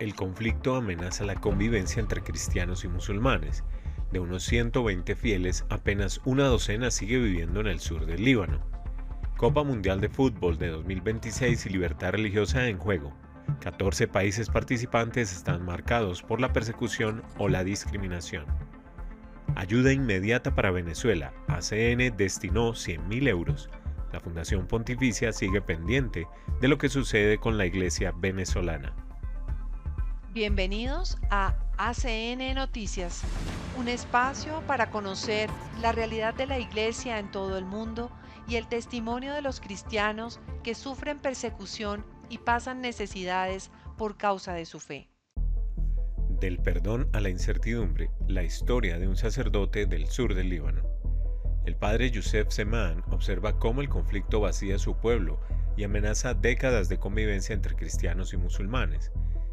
el conflicto amenaza la convivencia entre cristianos y musulmanes. De unos 120 fieles, apenas una docena sigue viviendo en el sur del Líbano. Copa Mundial de Fútbol de 2026 y libertad religiosa en juego. 14 países participantes están marcados por la persecución o la discriminación. Ayuda inmediata para Venezuela. ACN destinó 100.000 euros. La Fundación Pontificia sigue pendiente de lo que sucede con la Iglesia venezolana. Bienvenidos a ACN Noticias, un espacio para conocer la realidad de la Iglesia en todo el mundo y el testimonio de los cristianos que sufren persecución y pasan necesidades por causa de su fe. Del perdón a la incertidumbre, la historia de un sacerdote del sur del Líbano. El padre Youssef Zeman observa cómo el conflicto vacía su pueblo y amenaza décadas de convivencia entre cristianos y musulmanes.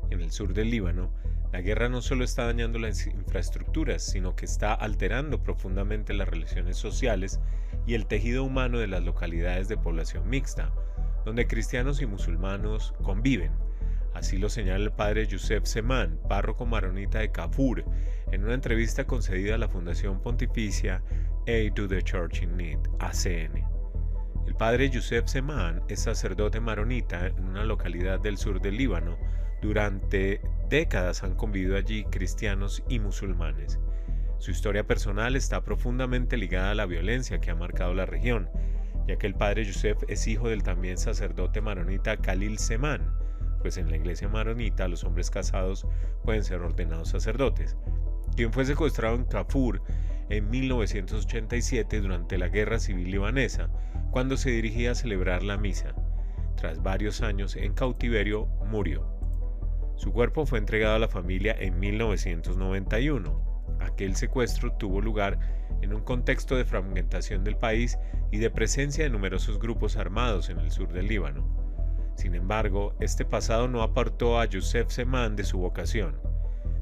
En el sur del Líbano, la guerra no solo está dañando las infraestructuras, sino que está alterando profundamente las relaciones sociales y el tejido humano de las localidades de población mixta, donde cristianos y musulmanos conviven. Así lo señala el padre Youssef Zeman, párroco maronita de Kafur, en una entrevista concedida a la Fundación Pontificia Aid to the Church in Need, ACN. El padre Youssef Zeman es sacerdote maronita en una localidad del sur del Líbano. Durante décadas han convivido allí cristianos y musulmanes. Su historia personal está profundamente ligada a la violencia que ha marcado la región, ya que el padre Youssef es hijo del también sacerdote maronita Khalil Zeman, pues en la iglesia maronita los hombres casados pueden ser ordenados sacerdotes, quien fue secuestrado en Kafur en 1987 durante la Guerra Civil Libanesa, cuando se dirigía a celebrar la misa. Tras varios años en cautiverio, murió. Su cuerpo fue entregado a la familia en 1991. Aquel secuestro tuvo lugar en un contexto de fragmentación del país y de presencia de numerosos grupos armados en el sur del Líbano. Sin embargo, este pasado no apartó a Youssef Zeman de su vocación.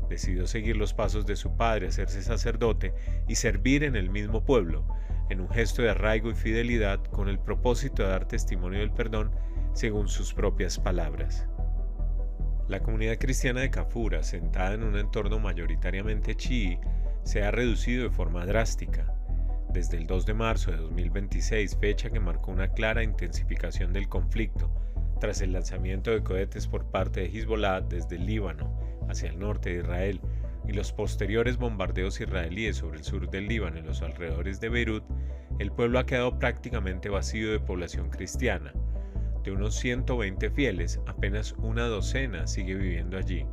Decidió seguir los pasos de su padre, hacerse sacerdote y servir en el mismo pueblo, en un gesto de arraigo y fidelidad con el propósito de dar testimonio del perdón según sus propias palabras. La comunidad cristiana de Kafur, asentada en un entorno mayoritariamente chií, se ha reducido de forma drástica. Desde el 2 de marzo de 2026, fecha que marcó una clara intensificación del conflicto, tras el lanzamiento de cohetes por parte de Hezbollah desde el Líbano hacia el norte de Israel y los posteriores bombardeos israelíes sobre el sur del Líbano y los alrededores de Beirut, el pueblo ha quedado prácticamente vacío de población cristiana. De unos 120 fieles, apenas una docena sigue viviendo allí.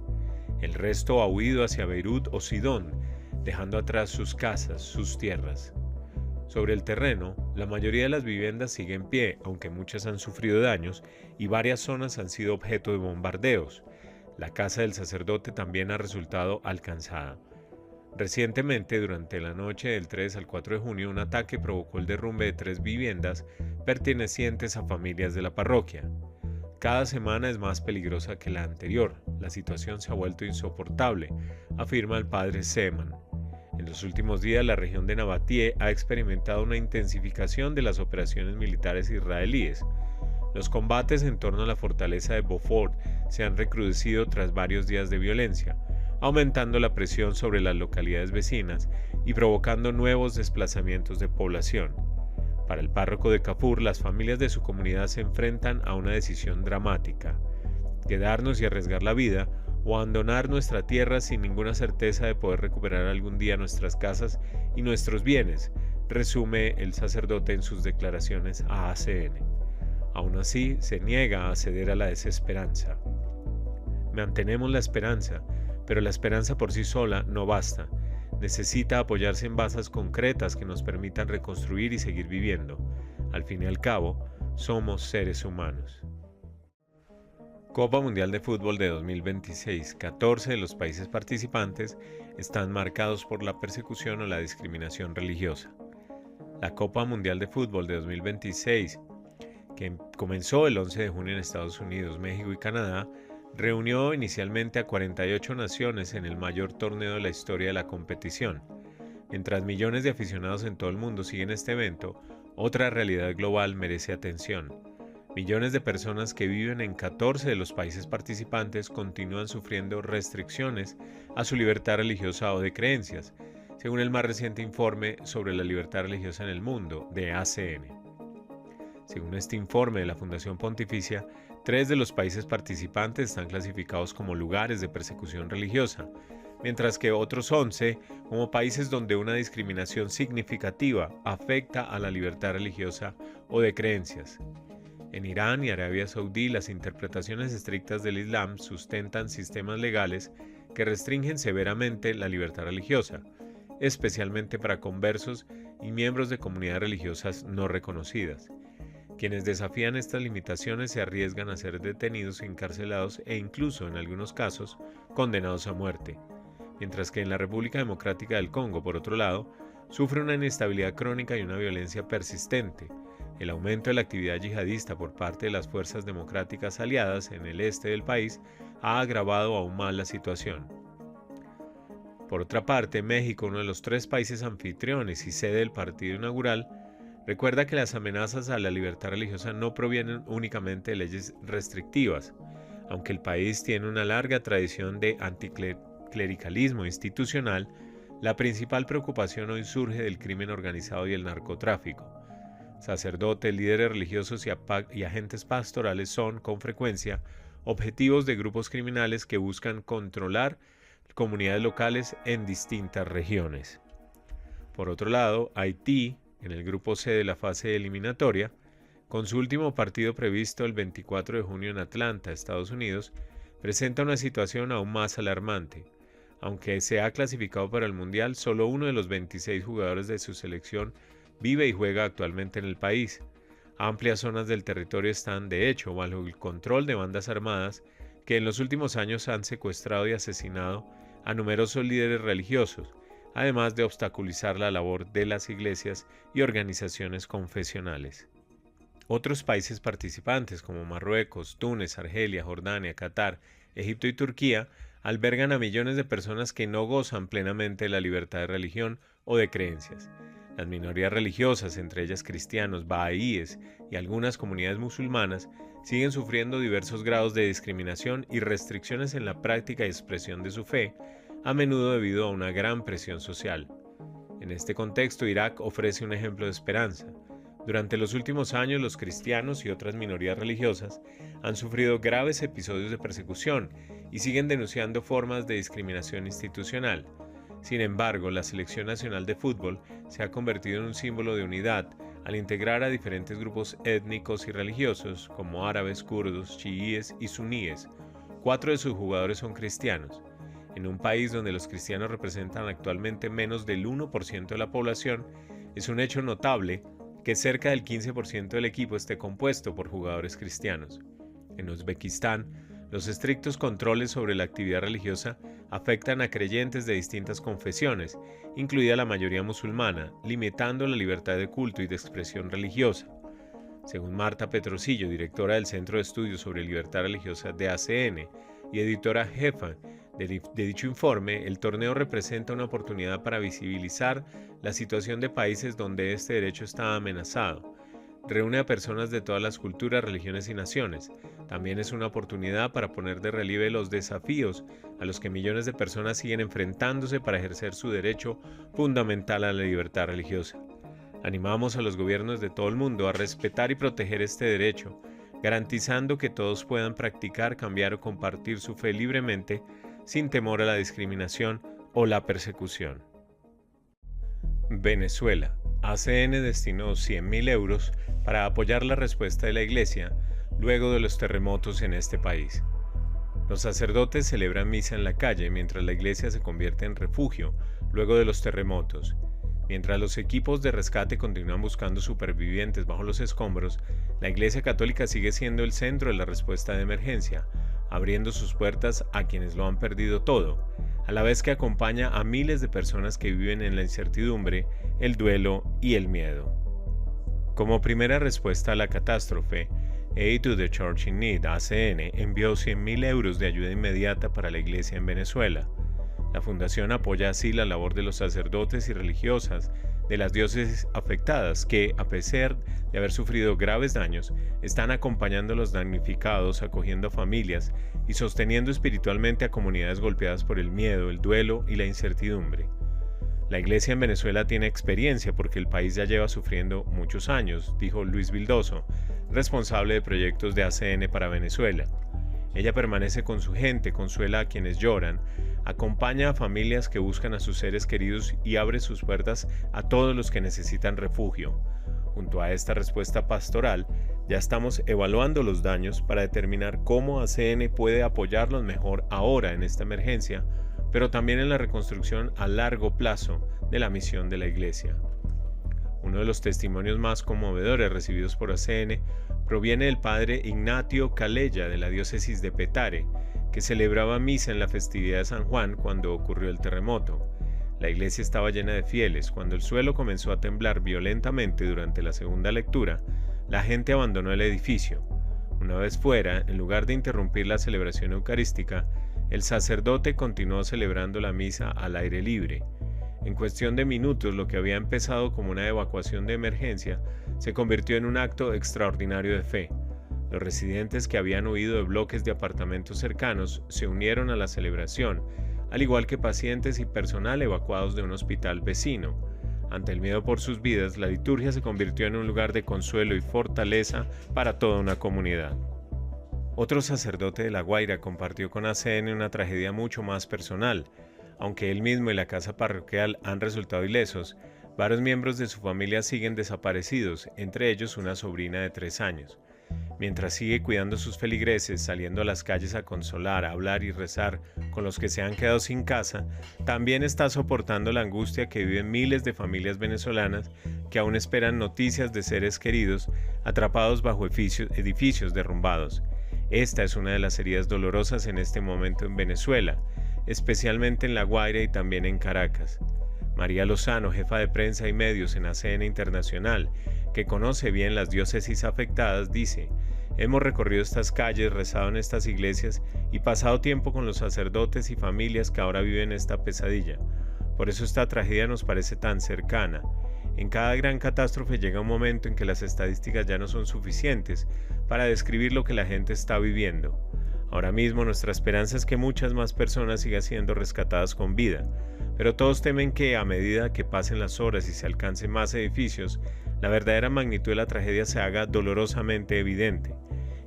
El resto ha huido hacia Beirut o Sidón, dejando atrás sus casas, sus tierras. Sobre el terreno, la mayoría de las viviendas sigue en pie, aunque muchas han sufrido daños y varias zonas han sido objeto de bombardeos. La casa del sacerdote también ha resultado alcanzada. Recientemente, durante la noche del 3 al 4 de junio, un ataque provocó el derrumbe de 3 viviendas pertenecientes a familias de la parroquia. Cada semana es más peligrosa que la anterior. La situación se ha vuelto insoportable, afirma el padre Zeman. En los últimos días, la región de Nabatie ha experimentado una intensificación de las operaciones militares israelíes. Los combates en torno a la fortaleza de Beaufort se han recrudecido tras varios días de violencia, aumentando la presión sobre las localidades vecinas y provocando nuevos desplazamientos de población. Para el párroco de Kafur, las familias de su comunidad se enfrentan a una decisión dramática: quedarnos y arriesgar la vida, o abandonar nuestra tierra sin ninguna certeza de poder recuperar algún día nuestras casas y nuestros bienes, resume el sacerdote en sus declaraciones a ACN. Aún así, se niega a ceder a la desesperanza. Mantenemos la esperanza, pero la esperanza por sí sola no basta. Necesita apoyarse en bases concretas que nos permitan reconstruir y seguir viviendo. Al fin y al cabo, somos seres humanos. Copa Mundial de Fútbol de 2026. 14 de los países participantes están marcados por la persecución o la discriminación religiosa. La Copa Mundial de Fútbol de 2026, que comenzó el 11 de junio en Estados Unidos, México y Canadá, reunió inicialmente a 48 naciones en el mayor torneo de la historia de la competición. Mientras millones de aficionados en todo el mundo siguen este evento, otra realidad global merece atención: Millones de personas que viven en 14 de los países participantes continúan sufriendo restricciones a su libertad religiosa o de creencias, según el más reciente informe sobre la libertad religiosa en el mundo, de ACN. Según este informe de la Fundación Pontificia, 3 de los países participantes están clasificados como lugares de persecución religiosa, mientras que otros 11 como países donde una discriminación significativa afecta a la libertad religiosa o de creencias. En Irán y Arabia Saudí, las interpretaciones estrictas del Islam sustentan sistemas legales que restringen severamente la libertad religiosa, especialmente para conversos y miembros de comunidades religiosas no reconocidas. Quienes desafían estas limitaciones se arriesgan a ser detenidos, encarcelados e incluso, en algunos casos, condenados a muerte. Mientras que en la República Democrática del Congo, por otro lado, sufre una inestabilidad crónica y una violencia persistente. El aumento de la actividad yihadista por parte de las fuerzas democráticas aliadas en el este del país ha agravado aún más la situación. Por otra parte, México, uno de los 3 países anfitriones y sede del partido inaugural, recuerda que las amenazas a la libertad religiosa no provienen únicamente de leyes restrictivas. Aunque el país tiene una larga tradición de anticlericalismo institucional, la principal preocupación hoy surge del crimen organizado y el narcotráfico. Sacerdotes, líderes religiosos y agentes pastorales son, con frecuencia, objetivos de grupos criminales que buscan controlar comunidades locales en distintas regiones. Por otro lado, Haití, en el grupo C de la fase eliminatoria, con su último partido previsto el 24 de junio en Atlanta, Estados Unidos, presenta una situación aún más alarmante. Aunque se ha clasificado para el Mundial, solo uno de los 26 jugadores de su selección vive y juega actualmente en el país. Amplias zonas del territorio están, de hecho, bajo el control de bandas armadas que en los últimos años han secuestrado y asesinado a numerosos líderes religiosos, además de obstaculizar la labor de las iglesias y organizaciones confesionales. Otros países participantes como Marruecos, Túnez, Argelia, Jordania, Qatar, Egipto y Turquía albergan a millones de personas que no gozan plenamente de la libertad de religión o de creencias. Las minorías religiosas, entre ellas cristianos, bahaíes y algunas comunidades musulmanas, siguen sufriendo diversos grados de discriminación y restricciones en la práctica y expresión de su fe, a menudo debido a una gran presión social. En este contexto, Irak ofrece un ejemplo de esperanza. Durante los últimos años, los cristianos y otras minorías religiosas han sufrido graves episodios de persecución y siguen denunciando formas de discriminación institucional. Sin embargo, la Selección Nacional de Fútbol se ha convertido en un símbolo de unidad al integrar a diferentes grupos étnicos y religiosos como árabes, kurdos, chiíes y suníes. 4 de sus jugadores son cristianos. En un país donde los cristianos representan actualmente menos del 1% de la población, es un hecho notable que cerca del 15% del equipo esté compuesto por jugadores cristianos. En Uzbekistán, los estrictos controles sobre la actividad religiosa afectan a creyentes de distintas confesiones, incluida la mayoría musulmana, limitando la libertad de culto y de expresión religiosa. Según Marta Petrosillo, directora del Centro de Estudios sobre Libertad Religiosa de ACN y editora jefa de dicho informe, el torneo representa una oportunidad para visibilizar la situación de países donde este derecho está amenazado. Reúne a personas de todas las culturas, religiones y naciones. También es una oportunidad para poner de relieve los desafíos a los que millones de personas siguen enfrentándose para ejercer su derecho fundamental a la libertad religiosa. Animamos a los gobiernos de todo el mundo a respetar y proteger este derecho, garantizando que todos puedan practicar, cambiar o compartir su fe libremente, sin temor a la discriminación o la persecución. Venezuela. ACN destinó 100.000 euros para apoyar la respuesta de la Iglesia luego de los terremotos en este país. Los sacerdotes celebran misa en la calle mientras la Iglesia se convierte en refugio luego de los terremotos. Mientras los equipos de rescate continúan buscando supervivientes bajo los escombros, la Iglesia Católica sigue siendo el centro de la respuesta de emergencia, abriendo sus puertas a quienes lo han perdido todo, a la vez que acompaña a miles de personas que viven en la incertidumbre, el duelo y el miedo. Como primera respuesta a la catástrofe, Aid to the Church in Need, ACN, envió 100.000 euros de ayuda inmediata para la Iglesia en Venezuela. La fundación apoya así la labor de los sacerdotes y religiosas de las diócesis afectadas que, a pesar de haber sufrido graves daños, están acompañando a los damnificados, acogiendo a familias y sosteniendo espiritualmente a comunidades golpeadas por el miedo, el duelo y la incertidumbre. La Iglesia en Venezuela tiene experiencia porque el país ya lleva sufriendo muchos años, dijo Luis Vildoso, responsable de proyectos de ACN para Venezuela. Ella permanece con su gente, consuela a quienes lloran, acompaña a familias que buscan a sus seres queridos y abre sus puertas a todos los que necesitan refugio. Junto a esta respuesta pastoral, ya estamos evaluando los daños para determinar cómo ACN puede apoyarlos mejor ahora en esta emergencia, pero también en la reconstrucción a largo plazo de la misión de la Iglesia. Uno de los testimonios más conmovedores recibidos por ACN proviene del padre Ignatio Calella de la diócesis de Petare, que celebraba misa en la festividad de San Juan cuando ocurrió el terremoto. La iglesia estaba llena de fieles. Cuando el suelo comenzó a temblar violentamente durante la segunda lectura, la gente abandonó el edificio. Una vez fuera, en lugar de interrumpir la celebración eucarística, el sacerdote continuó celebrando la misa al aire libre. En cuestión de minutos, lo que había empezado como una evacuación de emergencia se convirtió en un acto extraordinario de fe. Los residentes que habían huido de bloques de apartamentos cercanos se unieron a la celebración, al igual que pacientes y personal evacuados de un hospital vecino. Ante el miedo por sus vidas, la liturgia se convirtió en un lugar de consuelo y fortaleza para toda una comunidad. Otro sacerdote de La Guaira compartió con ACN una tragedia mucho más personal. Aunque él mismo y la casa parroquial han resultado ilesos, varios miembros de su familia siguen desaparecidos, entre ellos una sobrina de 3 años. Mientras sigue cuidando a sus feligreses, saliendo a las calles a consolar, a hablar y rezar con los que se han quedado sin casa, también está soportando la angustia que viven miles de familias venezolanas que aún esperan noticias de seres queridos atrapados bajo edificios derrumbados. Esta es una de las heridas dolorosas en este momento en Venezuela, especialmente en La Guaira y también en Caracas. María Lozano, jefa de prensa y medios en ACN Internacional, que conoce bien las diócesis afectadas, dice: hemos recorrido estas calles, rezado en estas iglesias y pasado tiempo con los sacerdotes y familias que ahora viven esta pesadilla. Por eso esta tragedia nos parece tan cercana. En cada gran catástrofe llega un momento en que las estadísticas ya no son suficientes para describir lo que la gente está viviendo. Ahora mismo nuestra esperanza es que muchas más personas sigan siendo rescatadas con vida, pero todos temen que a medida que pasen las horas y se alcancen más edificios, la verdadera magnitud de la tragedia se haga dolorosamente evidente.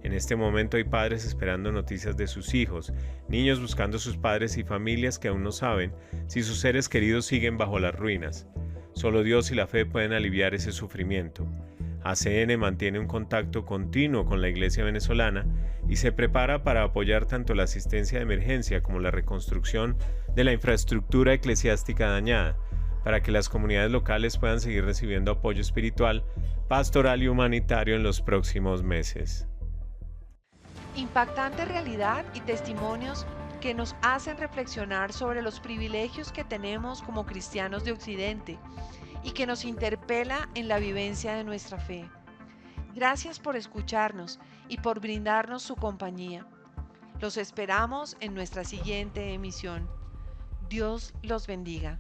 En este momento hay padres esperando noticias de sus hijos, niños buscando a sus padres y familias que aún no saben si sus seres queridos siguen bajo las ruinas. Solo Dios y la fe pueden aliviar ese sufrimiento. ACN mantiene un contacto continuo con la Iglesia venezolana y se prepara para apoyar tanto la asistencia de emergencia como la reconstrucción de la infraestructura eclesiástica dañada, para que las comunidades locales puedan seguir recibiendo apoyo espiritual, pastoral y humanitario en los próximos meses. Impactante realidad y testimonios que nos hacen reflexionar sobre los privilegios que tenemos como cristianos de Occidente y que nos interpela en la vivencia de nuestra fe. Gracias por escucharnos y por brindarnos su compañía. Los esperamos en nuestra siguiente emisión. Dios los bendiga.